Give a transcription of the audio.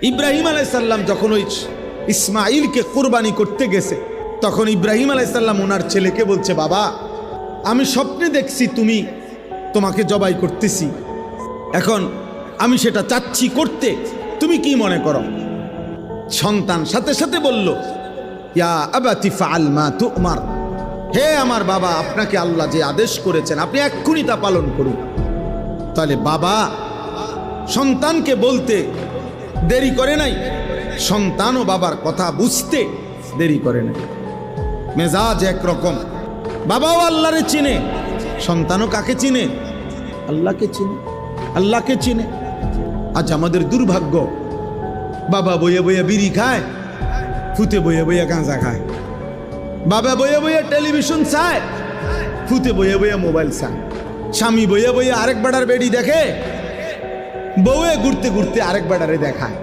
ইব্রাহিম আলাইহিস সালাম যখন ওই ইসমাইলকে কুরবানি করতে গেছে, তখন ইব্রাহিম আলাইহিস সালাম ওনার ছেলেকে বলছে, বাবা আমি স্বপ্নে দেখছি তোমাকে জবাই করতেছি, এখন আমি সেটা চাচ্ছি করতে, তুমি কি মনে করো? সন্তান সাথে সাথে বলল, ইয়া আবাতি ফাআল মা তুমার, হে আমার বাবা, আপনাকে আল্লাহ যে আদেশ করেছেন আপনি এক্ষুনি তা পালন করুন। তাহলে বাবা সন্তানকে বলতে দেরি করে নাই, সন্তানও বাবার কথা বুঝতে দেরি করে নাই। মেজাজ একরকম, বাবাও আল্লাহরে চিনে, সন্তানও কাকে চিনে? আল্লাহকে চিনে, আল্লাহকে চিনে। আজ আমাদের দুর্ভাগ্য, বাবা বইয়ে বইয়ে বিড়ি খায়, ফুতে বইয়ে বইয়ে গাঁজা খায়, বাবা বইয়ে বইয়ে টেলিভিশন চায়, ফুতে বইয়ে বইয়ে মোবাইল চায়, স্বামী বইয়ে বইয়ে আরেক বেড়ার বেড়ি দেখে, বউয়ে ঘুরতে ঘুরতে আরেক বেড়ারে দেখায়।